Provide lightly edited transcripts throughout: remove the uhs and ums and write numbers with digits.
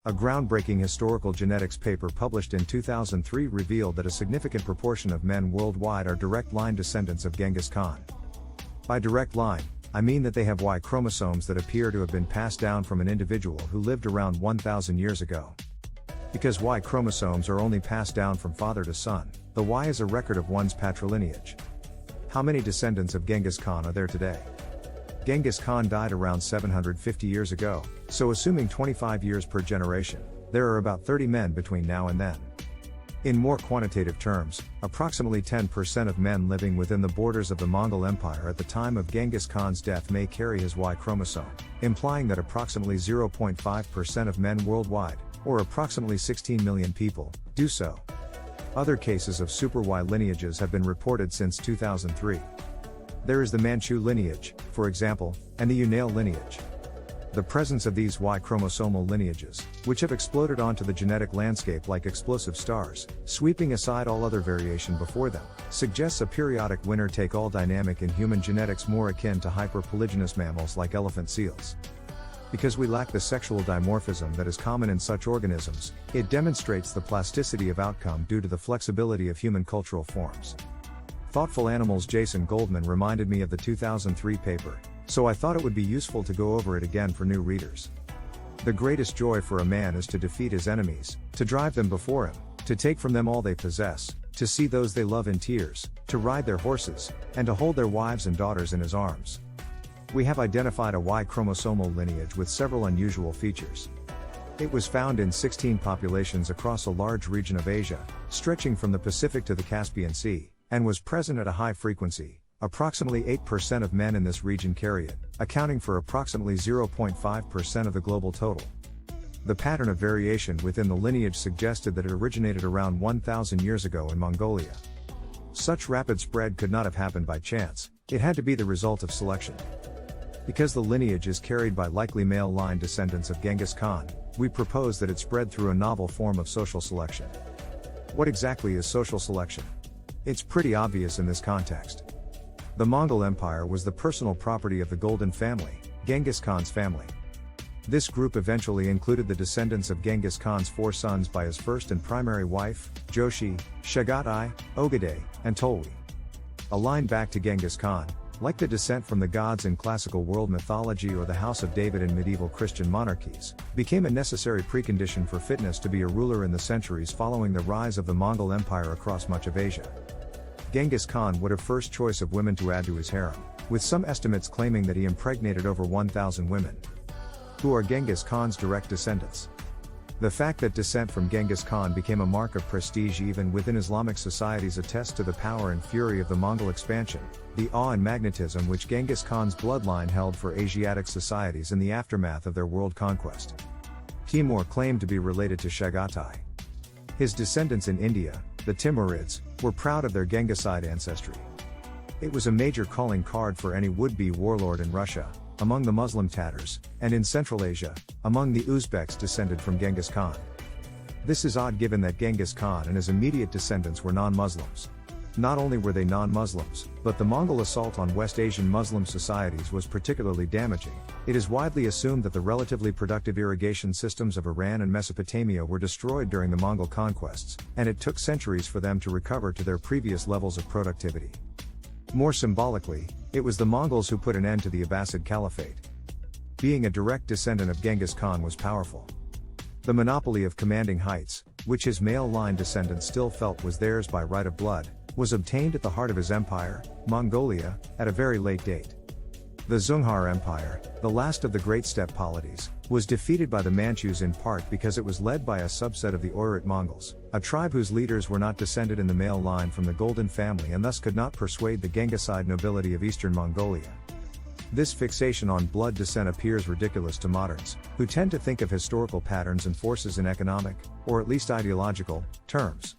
A groundbreaking historical genetics paper published in 2003 revealed that a significant proportion of men worldwide are direct line descendants of Genghis Khan. By direct line, I mean that they have Y chromosomes that appear to have been passed down from an individual who lived around 1,000 years ago. Because Y chromosomes are only passed down from father to son, the Y is a record of one's patrilineage. How many descendants of Genghis Khan are there today? Genghis Khan died around 750 years ago, so assuming 25 years per generation, there are about 30 men between now and then. In more quantitative terms, approximately 10% of men living within the borders of the Mongol Empire at the time of Genghis Khan's death may carry his Y chromosome, implying that approximately 0.5% of men worldwide, or approximately 16 million people, do so. Other cases of super Y lineages have been reported since 2003. There is the Manchu lineage, for example, and the Unail lineage. The presence of these Y chromosomal lineages, which have exploded onto the genetic landscape like explosive stars, sweeping aside all other variation before them, suggests a periodic winner-take-all dynamic in human genetics more akin to hyperpolygynous mammals like elephant seals. Because we lack the sexual dimorphism that is common in such organisms, it demonstrates the plasticity of outcome due to the flexibility of human cultural forms. Thoughtful Animals' Jason Goldman reminded me of the 2003 paper, so I thought it would be useful to go over it again for new readers. The greatest joy for a man is to defeat his enemies, to drive them before him, to take from them all they possess, to see those they love in tears, to ride their horses, and to hold their wives and daughters in his arms. We have identified a Y chromosomal lineage with several unusual features. It was found in 16 populations across a large region of Asia, stretching from the Pacific to the Caspian Sea, and was present at a high frequency. Approximately 8% of men in this region carry it, accounting for approximately 0.5% of the global total. The pattern of variation within the lineage suggested that it originated around 1,000 years ago in Mongolia. Such rapid spread could not have happened by chance, it had to be the result of selection. Because the lineage is carried by likely male line descendants of Genghis Khan, we propose that it spread through a novel form of social selection. What exactly is social selection? It's pretty obvious in this context. The Mongol Empire was the personal property of the Golden family, Genghis Khan's family. This group eventually included the descendants of Genghis Khan's 4 sons by his first and primary wife, Joshi, Chagatai, Ogadai, and Tolui. A line back to Genghis Khan, like the descent from the gods in classical world mythology or the House of David in medieval Christian monarchies, became a necessary precondition for fitness to be a ruler in the centuries following the rise of the Mongol Empire across much of Asia. Genghis Khan would have first choice of women to add to his harem, with some estimates claiming that he impregnated over 1,000 women. Who are Genghis Khan's direct descendants? The fact that descent from Genghis Khan became a mark of prestige even within Islamic societies attests to the power and fury of the Mongol expansion, the awe and magnetism which Genghis Khan's bloodline held for Asiatic societies in the aftermath of their world conquest. Timur claimed to be related to Chagatai. His descendants in India, the Timurids, were proud of their Genghiside ancestry. It was a major calling card for any would-be warlord in Russia, among the Muslim Tatars, and in Central Asia, among the Uzbeks descended from Genghis Khan. This is odd given that Genghis Khan and his immediate descendants were non-Muslims. Not only were they non-Muslims, but the Mongol assault on West Asian Muslim societies was particularly damaging. It is widely assumed that the relatively productive irrigation systems of Iran and Mesopotamia were destroyed during the Mongol conquests, and it took centuries for them to recover to their previous levels of productivity. More symbolically, it was the Mongols who put an end to the Abbasid Caliphate. Being a direct descendant of Genghis Khan was powerful. The monopoly of commanding heights, which his male line descendants still felt was theirs by right of blood, was obtained at the heart of his empire, Mongolia, at a very late date. The Dzungar Empire, the last of the great steppe polities, was defeated by the Manchus in part because it was led by a subset of the Oirat Mongols, a tribe whose leaders were not descended in the male line from the Golden family and thus could not persuade the Genghiside nobility of eastern Mongolia. This fixation on blood descent appears ridiculous to moderns, who tend to think of historical patterns and forces in economic, or at least ideological, terms.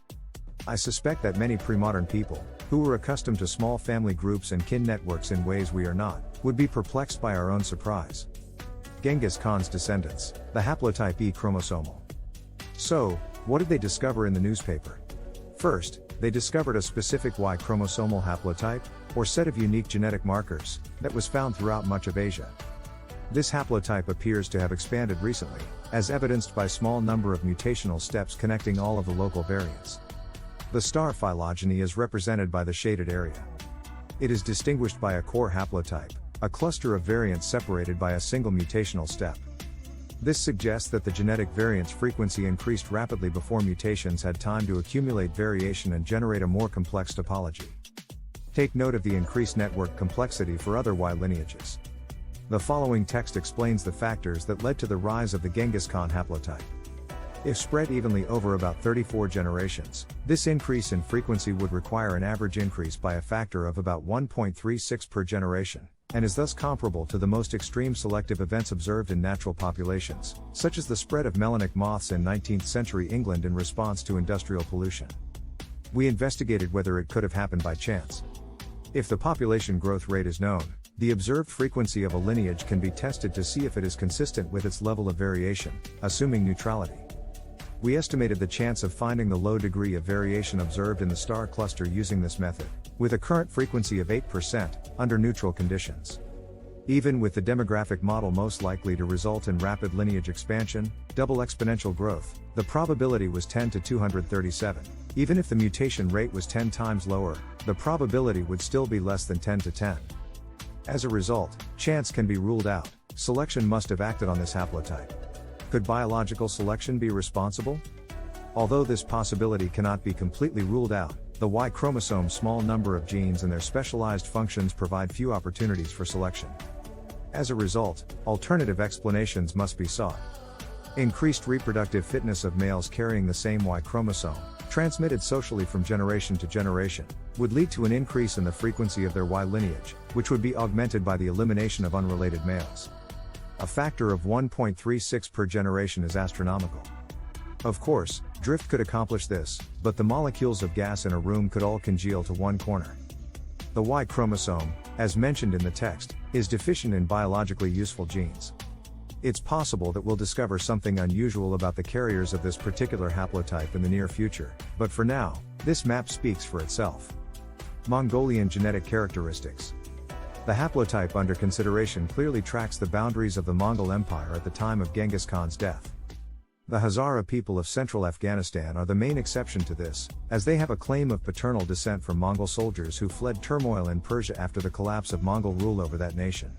I suspect that many pre-modern people, who were accustomed to small family groups and kin networks in ways we are not, would be perplexed by our own surprise. Genghis Khan's descendants, the haplotype E chromosomal. So, what did they discover in the newspaper? First, they discovered a specific Y chromosomal haplotype, or set of unique genetic markers, that was found throughout much of Asia. This haplotype appears to have expanded recently, as evidenced by small number of mutational steps connecting all of the local variants. The star phylogeny is represented by the shaded area. It is distinguished by a core haplotype, a cluster of variants separated by a single mutational step. This suggests that the genetic variance frequency increased rapidly before mutations had time to accumulate variation and generate a more complex topology. Take note of the increased network complexity for other Y lineages. The following text explains the factors that led to the rise of the Genghis Khan haplotype. If spread evenly over about 34 generations, this increase in frequency would require an average increase by a factor of about 1.36 per generation, and is thus comparable to the most extreme selective events observed in natural populations, such as the spread of melanic moths in 19th century England in response to industrial pollution. We investigated whether it could have happened by chance. If the population growth rate is known, the observed frequency of a lineage can be tested to see if it is consistent with its level of variation, assuming neutrality. We estimated the chance of finding the low degree of variation observed in the star cluster using this method, with a current frequency of 8%, under neutral conditions. Even with the demographic model most likely to result in rapid lineage expansion, double exponential growth, the probability was 10 to 237. Even if the mutation rate was 10 times lower, the probability would still be less than 10 to 10. As a result, chance can be ruled out. Selection must have acted on this haplotype. Could biological selection be responsible? Although this possibility cannot be completely ruled out, the Y chromosome's small number of genes and their specialized functions provide few opportunities for selection. As a result, alternative explanations must be sought. Increased reproductive fitness of males carrying the same Y chromosome, transmitted socially from generation to generation, would lead to an increase in the frequency of their Y lineage, which would be augmented by the elimination of unrelated males. A factor of 1.36 per generation is astronomical. Of course, drift could accomplish this, but the molecules of gas in a room could all congeal to one corner. The Y chromosome, as mentioned in the text, is deficient in biologically useful genes. It's possible that we'll discover something unusual about the carriers of this particular haplotype in the near future, but for now, this map speaks for itself. Mongolian genetic characteristics. The haplotype under consideration clearly tracks the boundaries of the Mongol Empire at the time of Genghis Khan's death. The Hazara people of central Afghanistan are the main exception to this, as they have a claim of paternal descent from Mongol soldiers who fled turmoil in Persia after the collapse of Mongol rule over that nation.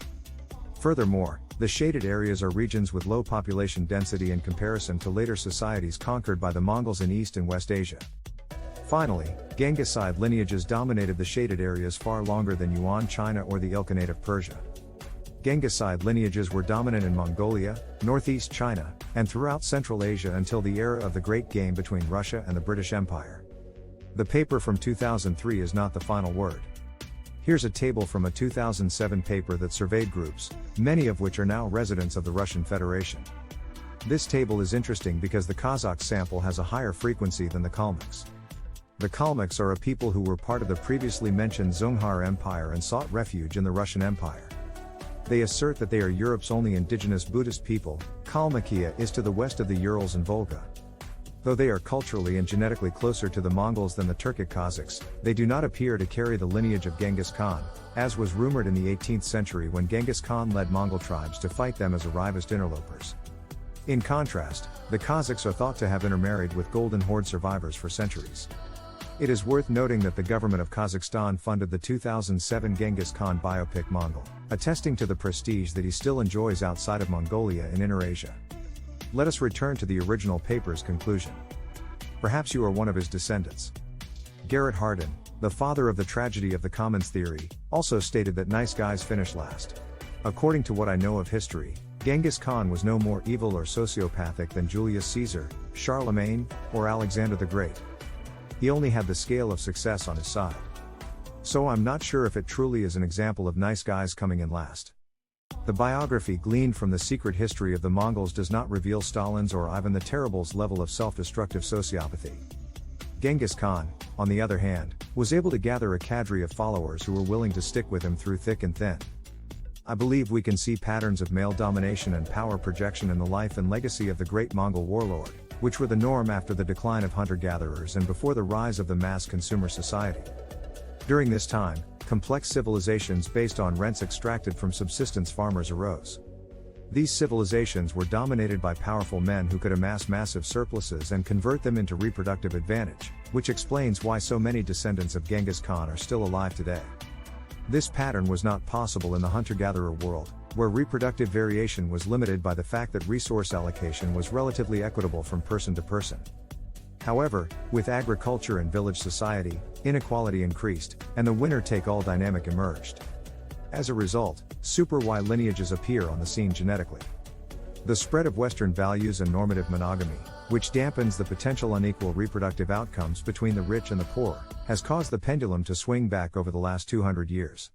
Furthermore, the shaded areas are regions with low population density in comparison to later societies conquered by the Mongols in East and West Asia. Finally, Genghiside lineages dominated the shaded areas far longer than Yuan China or the Ilkhanate of Persia. Genghiside lineages were dominant in Mongolia, northeast China, and throughout Central Asia until the era of the Great Game between Russia and the British Empire. The paper from 2003 is not the final word. Here's a table from a 2007 paper that surveyed groups, many of which are now residents of the Russian Federation. This table is interesting because the Kazakh sample has a higher frequency than the Kalmyks. The Kalmyks are a people who were part of the previously mentioned Dzungar Empire and sought refuge in the Russian Empire. They assert that they are Europe's only indigenous Buddhist people. Kalmykia is to the west of the Urals and Volga. Though they are culturally and genetically closer to the Mongols than the Turkic Kazakhs, they do not appear to carry the lineage of Genghis Khan, as was rumored in the 18th century when Genghis Khan led Mongol tribes to fight them as arrivist interlopers. In contrast, the Kazakhs are thought to have intermarried with Golden Horde survivors for centuries. It is worth noting that the government of Kazakhstan funded the 2007 Genghis Khan biopic Mongol, attesting to the prestige that he still enjoys outside of Mongolia and Inner Asia. Let us return to the original paper's conclusion. Perhaps you are one of his descendants. Garrett Hardin, the father of the tragedy of the commons theory, also stated that nice guys finish last. According to what I know of history, Genghis Khan was no more evil or sociopathic than Julius Caesar, Charlemagne, or Alexander the Great. He only had the scale of success on his side. So I'm not sure if it truly is an example of nice guys coming in last. The biography gleaned from the secret history of the Mongols does not reveal Stalin's or Ivan the Terrible's level of self-destructive sociopathy. Genghis Khan, on the other hand, was able to gather a cadre of followers who were willing to stick with him through thick and thin. I believe we can see patterns of male domination and power projection in the life and legacy of the great Mongol warlord, which were the norm after the decline of hunter-gatherers and before the rise of the mass consumer society. During this time, complex civilizations based on rents extracted from subsistence farmers arose. These civilizations were dominated by powerful men who could amass massive surpluses and convert them into reproductive advantage, which explains why so many descendants of Genghis Khan are still alive today. This pattern was not possible in the hunter-gatherer world, where reproductive variation was limited by the fact that resource allocation was relatively equitable from person to person. However, with agriculture and village society, inequality increased, and the winner-take-all dynamic emerged. As a result, Super Y lineages appear on the scene genetically. The spread of Western values and normative monogamy, which dampens the potential unequal reproductive outcomes between the rich and the poor, has caused the pendulum to swing back over the last 200 years.